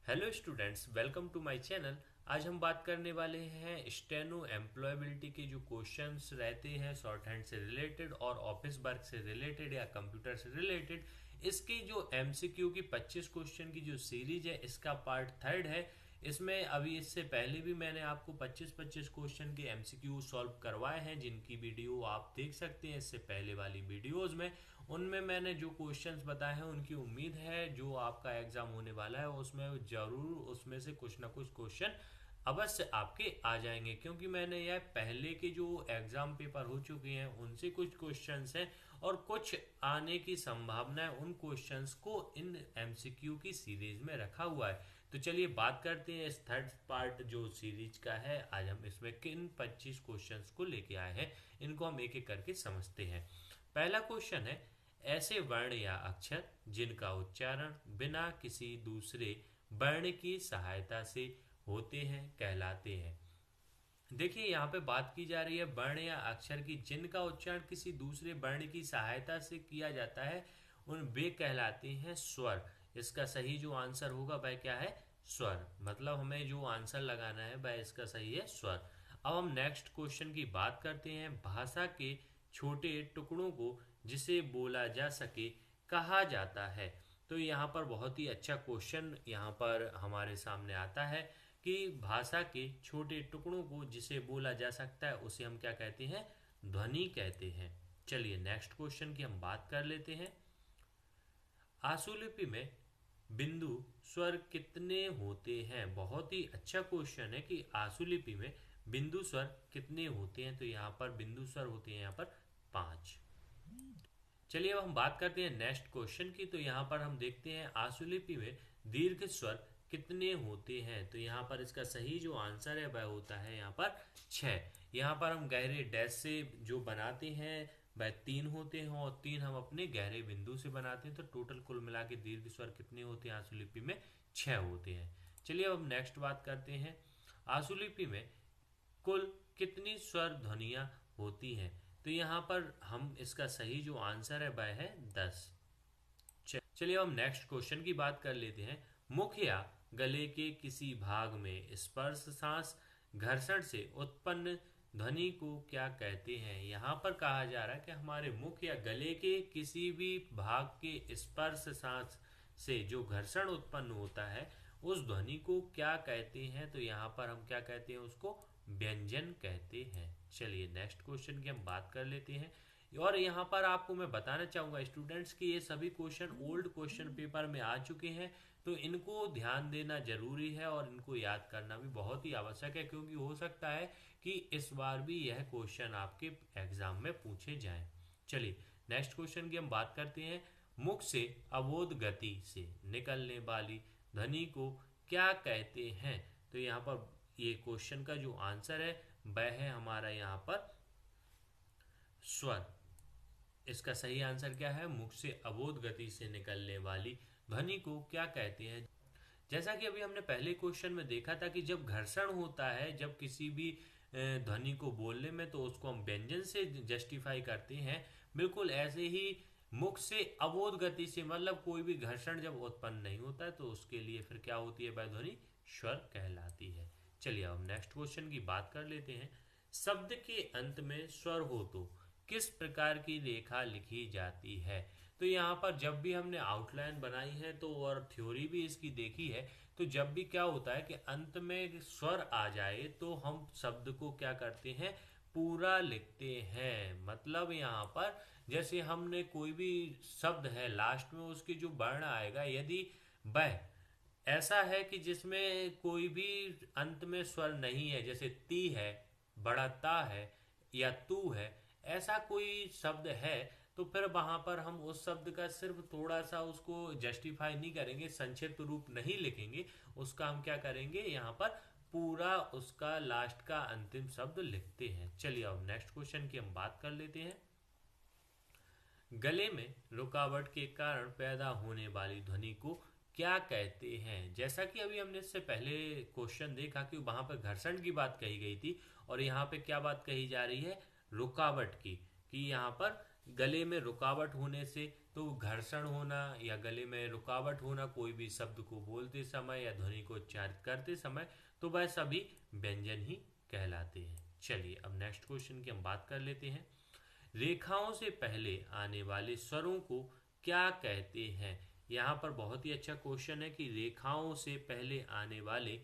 Hello students, welcome to my channel. आज हम बात करने वाले हैं स्टेनो एम्प्लॉयबिलिटी के जो क्वेश्चंस रहते हैं शॉर्ट हैंड से रिलेटेड और ऑफिस वर्क से रिलेटेड या कंप्यूटर से रिलेटेड। इसकी जो एमसीक्यू की 25 क्वेश्चन की जो सीरीज है, इसका पार्ट थर्ड है। इसमें अभी इससे पहले भी मैंने आपको 25-25 क्वेश्चन के एमसीक्यू सॉल्व करवाए हैं, जिनकी वीडियो आप देख सकते हैं इससे पहले वाली वीडियोस में। उनमें मैंने जो क्वेश्चंस बताए हैं, उनकी उम्मीद है जो आपका एग्जाम होने वाला है उसमें जरूर उसमें से कुछ ना कुछ क्वेश्चन अवश्य आपके आ जाएंगे, क्योंकि मैंने यह पहले के जो एग्जाम पेपर हो चुके हैं उनसे कुछ क्वेश्चंस हैं और कुछ आने की संभावना है। उन क्वेश्चंस को इन एमसीक्यू की सीरीज में रखा हुआ है। तो चलिए बात करते हैं इस थर्ड पार्ट जो सीरीज का है। आज हम इसमें किन 25 क्वेश्चंस को लेके आए हैं, इनको हम एक एक करके समझते हैं। पहला क्वेश्चन है, ऐसे वर्ण या अक्षर जिनका उच्चारण बिना किसी दूसरे वर्ण की सहायता से होते हैं कहलाते हैं। देखिए यहाँ पे बात की जा रही है वर्ण या अक्षर की जिनका उच्चारण किसी दूसरे वर्ण की सहायता से किया जाता है, उन वे कहलाते हैं स्वर। इसका सही जो आंसर होगा वह क्या है? स्वर। मतलब हमें जो आंसर लगाना है वह इसका सही है स्वर। अब हम नेक्स्ट क्वेश्चन की बात करते हैं। भाषा के छोटे टुकड़ों को जिसे बोला जा सके कहा जाता है। तो यहाँ पर बहुत ही अच्छा क्वेश्चन यहाँ पर हमारे सामने आता है कि भाषा के छोटे टुकड़ों को जिसे बोला जा सकता है उसे हम क्या कहते हैं? ध्वनि कहते हैं। चलिए नेक्स्ट क्वेश्चन की हम बात कर लेते हैं। आशुलिपि में बिंदु स्वर कितने होते हैं? बहुत ही अच्छा क्वेश्चन है कि आशुलिपि में बिंदु स्वर कितने होते हैं। तो यहाँ पर बिंदु स्वर होते हैं यहाँ पर 5। चलिए अब हम बात करते हैं नेक्स्ट क्वेश्चन की। तो यहाँ पर हम देखते हैं आशुलिपि में दीर्घ स्वर कितने होते हैं। तो यहाँ पर इसका सही जो आंसर है वह होता है यहाँ पर 6। यहाँ पर हम गहरे डैश से जो बनाते हैं वह 3 होते हैं और 3 हम अपने गहरे बिंदु से बनाते हैं। तो टोटल कुल मिला के दीर्घ स्वर कितने होते हैं आशुलिपि में? 6 होते हैं। चलिए अब हम नेक्स्ट बात करते हैं। आशुलिपि में कुल कितनी स्वर ध्वनियाँ होती हैं? तो यहाँ पर हम इसका सही जो आंसर है वह है 10। चलिए हम नेक्स्ट क्वेश्चन की बात कर लेते हैं। मुख या गले के किसी भाग में स्पर्श सांस घर्षण से उत्पन्न ध्वनि को क्या कहते हैं? यहाँ पर कहा जा रहा है कि हमारे मुख या गले के किसी भी भाग के स्पर्श सांस से जो घर्षण उत्पन्न होता है उस ध्वनि को क्या कहते हैं? तो यहाँ पर हम क्या कहते हैं? उसको व्यंजन कहते हैं। चलिए नेक्स्ट क्वेश्चन की हम बात कर लेते हैं। और यहाँ पर आपको मैं बताना चाहूंगा स्टूडेंट्स कि ये सभी क्वेश्चन ओल्ड क्वेश्चन पेपर में आ चुके हैं, तो इनको ध्यान देना जरूरी है और इनको याद करना भी बहुत ही आवश्यक है, क्योंकि हो सकता है कि इस बार भी यह क्वेश्चन आपके एग्जाम में पूछे जाएं। चलिए नेक्स्ट क्वेश्चन की हम बात करते हैं। मुख से अवोध गति से निकलने वाली ध्वनि को क्या कहते हैं? तो यहाँ पर ये क्वेश्चन का जो आंसर है वह है हमारा यहाँ पर स्वर। इसका सही आंसर क्या है? मुख से अबोध गति से निकलने वाली ध्वनि को क्या कहते हैं? जैसा कि अभी हमने पहले क्वेश्चन में देखा था कि जब घर्षण होता है, जब किसी भी ध्वनि को बोलने में, तो उसको हम व्यंजन से जस्टिफाई करते हैं। बिल्कुल ऐसे ही मुख से अबोध गति से मतलब कोई भी घर्षण जब उत्पन्न नहीं होता है तो उसके लिए फिर क्या होती है? वह ध्वनि स्वर कहलाती है। चलिए अब हम नेक्स्ट क्वेश्चन की बात कर लेते हैं। शब्द के अंत में स्वर हो तो किस प्रकार की रेखा लिखी जाती है? तो यहाँ पर जब भी हमने आउटलाइन बनाई है तो और थ्योरी भी इसकी देखी है, तो जब भी क्या होता है कि अंत में स्वर आ जाए तो हम शब्द को क्या करते हैं? पूरा लिखते हैं। मतलब यहाँ पर जैसे हमने कोई भी शब्द है, लास्ट में उसकी जो वर्ण आएगा, यदि वह ऐसा है कि जिसमें कोई भी अंत में स्वर नहीं है, जैसे ती है, बड़ा ता है या तू है, ऐसा कोई शब्द है, तो फिर वहां पर हम उस शब्द का सिर्फ थोड़ा सा उसको जस्टिफाई नहीं करेंगे, संक्षिप्त रूप नहीं लिखेंगे, उसका हम क्या करेंगे? यहाँ पर पूरा उसका लास्ट का अंतिम शब्द लिखते हैं। चलिए अब नेक्स्ट क्वेश्चन की हम बात कर लेते हैं। गले में रुकावट के कारण पैदा होने वाली ध्वनि को क्या कहते हैं? जैसा कि अभी हमने इससे पहले क्वेश्चन देखा कि वहां पर घर्षण की बात कही गई थी और यहाँ पे क्या बात कही जा रही है? रुकावट की। कि यहाँ पर गले में रुकावट होने से, तो घर्षण होना या गले में रुकावट होना कोई भी शब्द को बोलते समय या ध्वनि को उच्चारित करते समय, तो वह सभी व्यंजन ही कहलाते हैं। चलिए अब नेक्स्ट क्वेश्चन की हम बात कर लेते हैं। रेखाओं से पहले आने वाले स्वरों को क्या कहते हैं? यहाँ पर बहुत ही अच्छा क्वेश्चन है कि रेखाओं से पहले आने वाले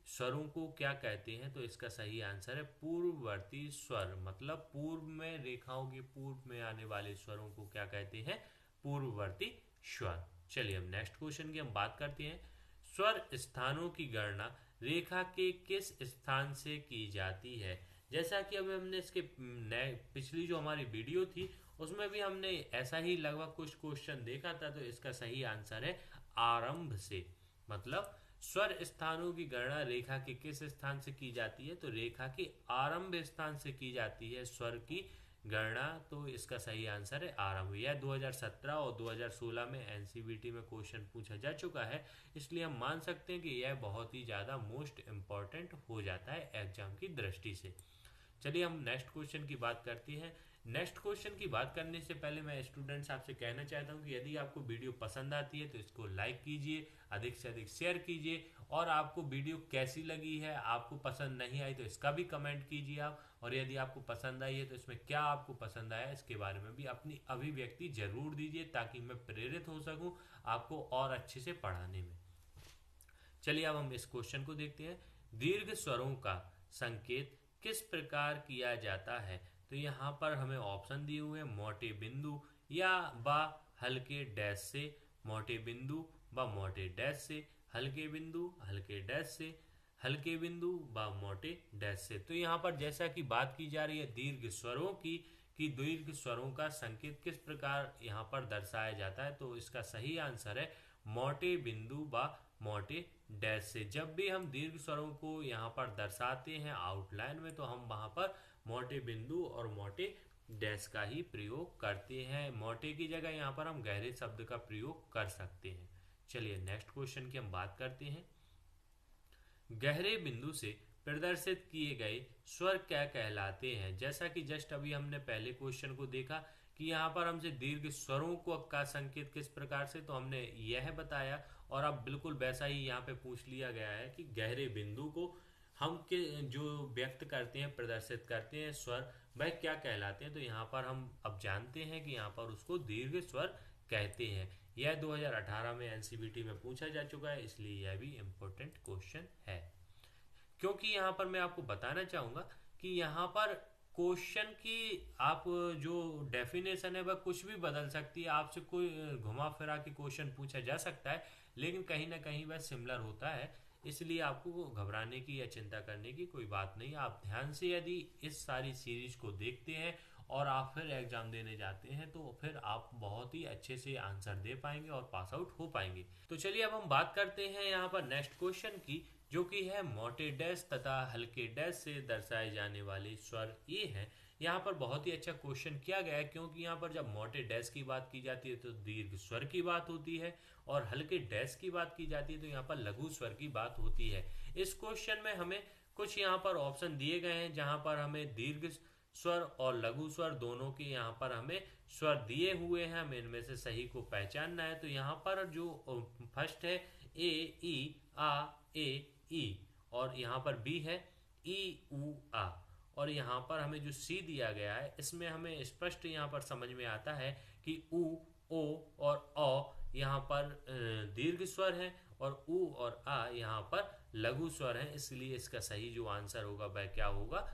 स्वरों को क्या कहते हैं? तो इसका सही आंसर है पूर्ववर्ती स्वर। मतलब पूर्व में, रेखाओं के पूर्व में आने वाले स्वरों को क्या कहते हैं? पूर्ववर्ती स्वर। चलिए अब नेक्स्ट क्वेश्चन की हम बात करते हैं। स्वर स्थानों की गणना रेखा के किस स्थान से की जाती है? जैसा कि अभी हमने इसके पिछली जो हमारी वीडियो थी उसमें भी हमने ऐसा ही लगभग कुछ क्वेश्चन देखा था। तो इसका सही आंसर है आरंभ से। मतलब स्वर स्थानों की गणना रेखा के किस स्थान से की जाती है? तो रेखा के आरंभ स्थान से की जाती है स्वर की गणना। तो इसका सही आंसर है आरंभ। यह 2017 और 2016 में एनसीईआरटी में क्वेश्चन पूछा जा चुका है, इसलिए हम मान सकते हैं कि यह बहुत ही ज़्यादा मोस्ट इम्पॉर्टेंट हो जाता है एग्जाम की दृष्टि से। चलिए हम नेक्स्ट क्वेश्चन की बात करते हैं। नेक्स्ट क्वेश्चन की बात करने से पहले मैं स्टूडेंट्स आपसे कहना चाहता हूं कि यदि आपको वीडियो पसंद आती है तो इसको लाइक कीजिए, अधिक से अधिक शेयर कीजिए, और आपको वीडियो कैसी लगी है, आपको पसंद नहीं आई तो इसका भी कमेंट कीजिए आप। और यदि आपको पसंद आई है तो इसमें क्या आपको पसंद आया इसके बारे में भी अपनी अभिव्यक्ति जरूर दीजिए, ताकि मैं प्रेरित हो सकूं आपको और अच्छे से पढ़ाने में। चलिए अब हम इस क्वेश्चन को देखते हैं। दीर्घ स्वरों का संकेत किस प्रकार किया जाता है? तो यहाँ पर हमें ऑप्शन दिए हुए हैं मोटे बिंदु या बा हल्के डैश से, मोटे बिंदु व मोटे डैश से, हल्के बिंदु हल्के डैश से, हल्के बिंदु व मोटे डैश से। तो यहाँ पर जैसा कि बात की जा रही है दीर्घ स्वरों की, कि दीर्घ स्वरों का संकेत किस प्रकार यहाँ पर दर्शाया जाता है, तो इसका सही आंसर है मोटे बिंदु व मोटे डैश से। जब भी हम दीर्घ स्वरों को यहाँ पर दर्शाते हैं आउटलाइन में, तो हम वहाँ पर मोटे बिंदु और मोटे डैश का ही प्रयोग करते हैं। मोटे की जगह यहाँ पर हम गहरे शब्द का प्रयोग कर सकते हैं। चलिए नेक्स्ट क्वेश्चन की हम बात करते हैं। गहरे बिंदु से प्रदर्शित किए गए स्वर क्या कहलाते हैं? जैसा कि जस्ट अभी हमने पहले क्वेश्चन को देखा कि यहाँ पर हमसे दीर्घ स्वरों को का संकेत किस प्रकार से, तो हमने यह बताया, और अब बिल्कुल वैसा ही यहाँ पे पूछ लिया गया है कि गहरे बिंदु को हम के जो व्यक्त करते हैं, प्रदर्शित करते हैं स्वर, वह क्या कहलाते हैं? तो यहाँ पर हम अब जानते हैं कि यहाँ पर उसको दीर्घ स्वर कहते हैं। यह 2018 में एनसीईआरटी में पूछा जा चुका है, इसलिए यह भी इम्पोर्टेंट क्वेश्चन है। क्योंकि यहाँ पर मैं आपको बताना चाहूंगा कि यहाँ पर क्वेश्चन की आप जो डेफिनेशन है वह कुछ भी बदल सकती है। आपसे कोई घुमा फिरा के क्वेश्चन पूछा जा सकता है, लेकिन कहीं ना कहीं वह सिमिलर होता है। इसलिए आपको घबराने की या चिंता करने की कोई बात नहीं। आप ध्यान से यदि इस सारी सीरीज को देखते हैं और आप फिर एग्जाम देने जाते हैं, तो फिर आप बहुत ही अच्छे से आंसर दे पाएंगे और पास आउट हो पाएंगे। तो चलिए अब हम बात करते हैं यहाँ पर नेक्स्ट क्वेश्चन की, जो कि है मोटे डैश तथा हल्के डैश से दर्शाए जाने वाले स्वर ये हैं। यहाँ पर बहुत ही अच्छा क्वेश्चन किया गया है, क्योंकि यहाँ पर जब मोटे डैश की बात की जाती है तो दीर्घ स्वर की बात होती है, और हल्के डैश की बात की जाती है तो यहाँ पर लघु स्वर की बात होती है। इस क्वेश्चन में हमें कुछ यहाँ पर ऑप्शन दिए गए हैं, जहाँ पर हमें दीर्घ स्वर और लघु स्वर दोनों के यहाँ पर हमें स्वर दिए हुए हैं, हमें इनमें से सही को पहचानना है। तो यहाँ पर जो फर्स्ट है ए ई आ ए ई, और यहाँ पर बी है ई उ आ, और यहाँ पर हमें जो सी दिया गया है इसमें हमें स्पष्ट यहाँ पर समझ में आता है कि उ ओ और अ यहाँ पर दीर्घ स्वर है, और उ और आ यहाँ पर लघु स्वर है। इसलिए इसका सही जो आंसर होगा वह क्या होगा?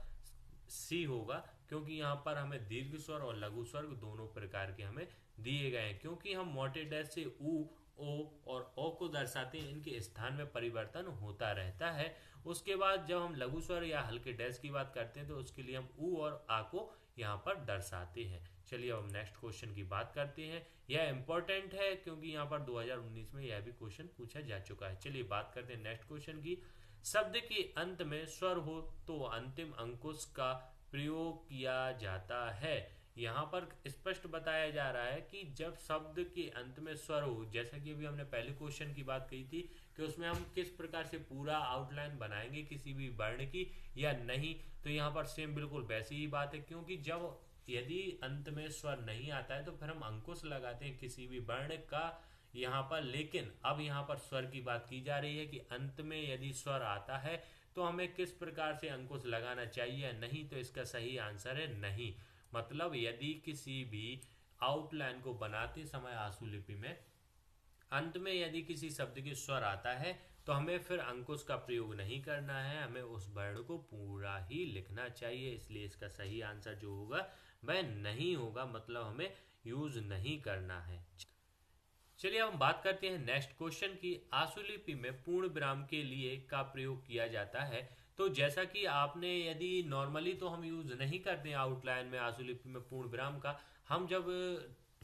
सी होगा, क्योंकि यहाँ पर हमें दीर्घ स्वर और लघु स्वर दोनों प्रकार के हमें दिए गए हैं। क्योंकि हम मोटे डैश से उ ओ और ओ को दर्शाते हैं, इनके स्थान में परिवर्तन होता रहता है। उसके बाद जब हम लघु स्वर या हल्के डैश की बात करते हैं तो उसके लिए हम उ और आ को यहाँ पर दर्शाते हैं। चलिए अब हम नेक्स्ट क्वेश्चन की बात करते हैं। यह इंपॉर्टेंट है क्योंकि यहाँ पर 2019 में यह भी क्वेश्चन पूछा जा चुका है। चलिए बात करते हैं नेक्स्ट क्वेश्चन की। शब्द के अंत में स्वर हो तो अंतिम अंकुश का प्रयोग किया जाता है। यहाँ पर स्पष्ट बताया जा रहा है कि जब शब्द के अंत में स्वर हो, जैसा कि अभी हमने पहले क्वेश्चन की बात कही थी कि उसमें हम किस प्रकार से पूरा आउटलाइन बनाएंगे किसी भी वर्ण की या नहीं, तो यहाँ पर सेम बिल्कुल वैसी ही बात है। क्योंकि जब यदि अंत में स्वर नहीं आता है तो फिर हम अंकुश लगाते हैं किसी भी वर्ण का यहाँ पर। लेकिन अब यहाँ पर स्वर की बात की जा रही है कि अंत में यदि स्वर आता है तो हमें किस प्रकार से अंकुश लगाना चाहिए या नहीं, तो इसका सही आंसर है नहीं। मतलब यदि किसी भी आउटलाइन को बनाते समय आशुलिपि में अंत में यदि किसी शब्द के स्वर आता है तो हमें फिर अंकुश का प्रयोग नहीं करना है, हमें उस वर्ण को पूरा ही लिखना चाहिए। इसलिए इसका सही आंसर जो होगा वह नहीं होगा, मतलब हमें यूज नहीं करना है। चलिए अब हम बात करते हैं नेक्स्ट क्वेश्चन की। आशुलिपि में पूर्ण विराम के लिए का प्रयोग किया जाता है। तो जैसा कि आपने, यदि नॉर्मली तो हम यूज नहीं करते हैं आउटलाइन में आशुलिपि में पूर्ण विराम का, हम जब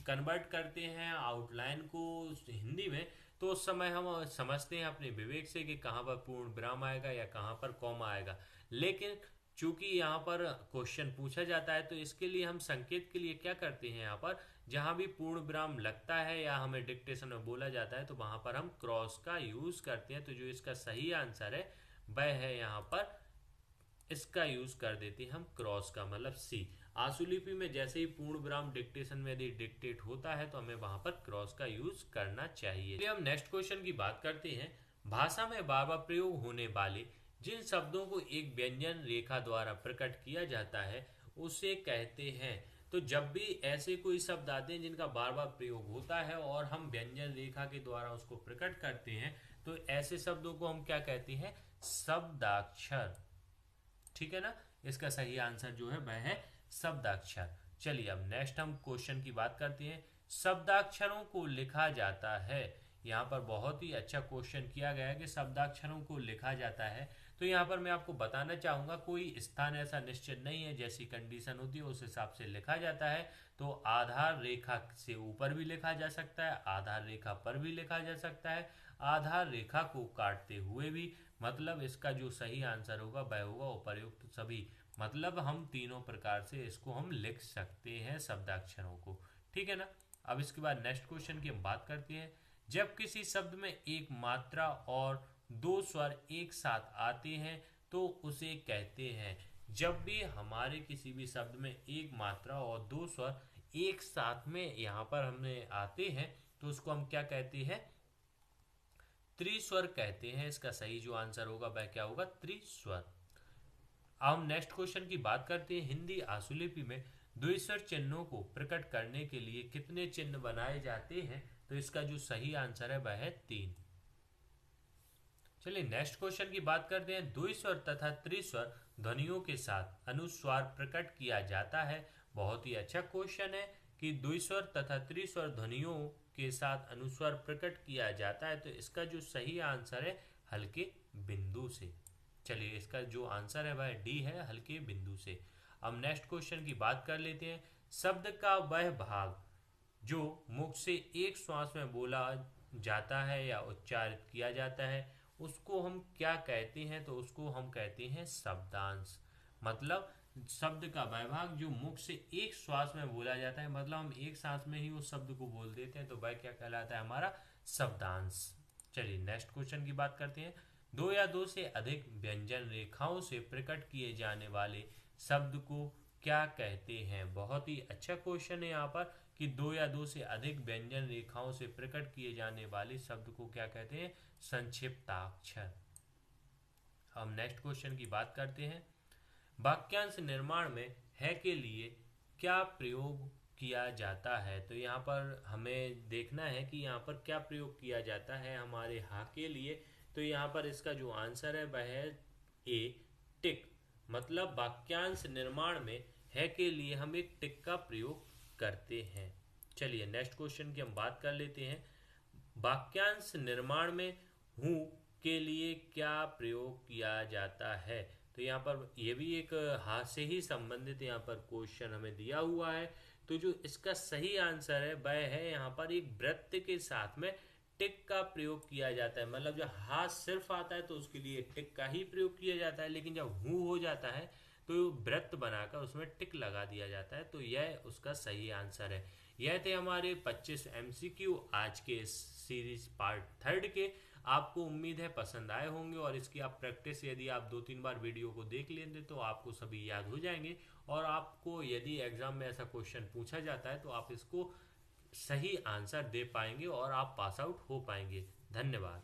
कन्वर्ट करते हैं आउटलाइन को हिंदी में तो उस समय हम समझते हैं अपने विवेक से कि कहाँ पर पूर्ण विराम आएगा या कहाँ पर कॉमा आएगा। लेकिन चूंकि यहाँ पर क्वेश्चन पूछा जाता है तो इसके लिए हम संकेत के लिए क्या करते हैं, यहाँ पर जहाँ भी पूर्ण विराम लगता है या हमें डिक्टेशन में बोला जाता है तो वहां पर हम क्रॉस का यूज करते हैं। तो जो इसका सही आंसर है वह है यहाँ पर, इसका यूज कर देते हैं हम क्रॉस का, मतलब सी। आशुलिपि में जैसे ही पूर्ण विराम डिक्टेशन में यदि डिक्टेट होता है तो हमें वहां पर क्रॉस का यूज करना चाहिए। हम नेक्स्ट क्वेश्चन की बात करते हैं। भाषा में बार बार प्रयोग होने वाले जिन शब्दों को एक व्यंजन रेखा द्वारा प्रकट किया जाता है उसे कहते हैं। तो जब भी ऐसे कोई शब्द आते हैं जिनका बार बार प्रयोग होता है और हम व्यंजन रेखा के द्वारा उसको प्रकट करते हैं तो ऐसे शब्दों को हम क्या कहते हैं, शब्दाक्षर। ठीक है ना, इसका सही आंसर जो है वह है शब्दाक्षर। चलिए अब नेक्स्ट हम क्वेश्चन की बात करते हैं। शब्दाक्षरों को लिखा जाता है। यहाँ पर बहुत ही अच्छा क्वेश्चन किया गया है कि शब्दाक्षरों को लिखा जाता है। तो यहाँ पर मैं आपको बताना चाहूंगा कोई स्थान ऐसा निश्चित नहीं है, जैसी कंडीशन होती है उस हिसाब से लिखा जाता है। तो आधार रेखा से ऊपर भी लिखा जा सकता है, आधार रेखा पर भी लिखा जा सकता है, आधार रेखा को काटते हुए भी। मतलब इसका जो सही आंसर होगा वह होगा उपर्युक्त सभी। मतलब हम तीनों प्रकार से इसको हम लिख सकते हैं शब्दाक्षरों को। ठीक है ना। अब इसके बाद नेक्स्ट क्वेश्चन की हम बात करते हैं। जब किसी शब्द में एक मात्रा और दो स्वर एक साथ आते हैं तो उसे कहते हैं। जब भी हमारे किसी भी शब्द में एक मात्रा और दो स्वर एक साथ में यहाँ पर हमें आते हैं तो उसको हम क्या कहते हैं, त्रिस्वर कहते हैं। इसका सही जो आंसर होगा वह क्या होगा, त्रिस्वर। अब हम नेक्स्ट क्वेश्चन की बात करते हैं। हिंदी आशुलिपि में द्विस्वर चिन्हों को प्रकट करने के लिए कितने चिन्ह बनाए जाते हैं, तो इसका जो सही आंसर है वह है 3। चलिए नेक्स्ट क्वेश्चन की बात करते हैं। द्विस्वर तथा त्रिस्वर ध्वनियों के साथ अनुस्वार प्रकट किया जाता है। बहुत ही अच्छा क्वेश्चन है कि द्विस्वर तथा त्रिस्वर ध्वनियों के साथ अनुस्वार प्रकट किया जाता है। तो इसका जो सही आंसर है हल्के बिंदु से। चलिए इसका जो आंसर है वह डी है, हल्के बिंदु से। अब नेक्स्ट क्वेश्चन की बात कर लेते हैं। शब्द का वह भाग जो मुख से एक श्वास में बोला जाता है या उच्चारित किया जाता है उसको हम क्या कहते हैं, तो उसको हम कहते हैं शब्दांश। मतलब शब्द का वह भाग जो मुख से एक श्वास में बोला जाता है, मतलब हम एक सांस में ही उस शब्द को बोल देते हैं तो वह क्या कहलाता है, हमारा शब्दांश। चलिए नेक्स्ट क्वेश्चन की बात करते हैं। दो या दो से अधिक व्यंजन रेखाओं से प्रकट किए जाने वाले शब्द को क्या कहते हैं। बहुत ही अच्छा क्वेश्चन है यहाँ पर कि दो या दो से अधिक व्यंजन रेखाओं से प्रकट किए जाने वाले शब्द को क्या कहते हैं, संक्षिप्ताक्षर। हम नेक्स्ट क्वेश्चन की बात करते हैं। वाक्यांश निर्माण में है के लिए क्या प्रयोग किया जाता है। तो यहाँ पर हमें देखना है कि यहाँ पर क्या प्रयोग किया जाता है हमारे हा के लिए। तो यहाँ पर इसका जो आंसर है वह है ए, टिक। मतलब वाक्यांश निर्माण में है के लिए हम एक टिक का प्रयोग करते हैं। चलिए नेक्स्ट क्वेश्चन की हम बात कर लेते हैं। वाक्यांश निर्माण में हूँ के लिए क्या प्रयोग किया जाता है। तो यहाँ पर यह भी एक हाथ से ही संबंधित यहाँ पर क्वेश्चन हमें दिया हुआ है। तो जो इसका सही आंसर है वह है यहाँ पर एक वृत्त के साथ में टिक का प्रयोग किया जाता है। मतलब जब हाथ सिर्फ आता है तो उसके लिए टिक का ही प्रयोग किया जाता है, लेकिन जब हूँ हो जाता है तो वृत्त बनाकर उसमें टिक लगा दिया जाता है। तो यह उसका सही आंसर है। यह थे हमारे 25 MCQ आज के सीरीज पार्ट 3 के। आपको उम्मीद है पसंद आए होंगे, और इसकी आप प्रैक्टिस यदि आप 2-3 बार वीडियो को देख लेंगे तो आपको सभी याद हो जाएंगे, और आपको यदि एग्जाम में ऐसा क्वेश्चन पूछा जाता है तो आप इसको सही आंसर दे पाएंगे और आप पास आउट हो पाएंगे। धन्यवाद।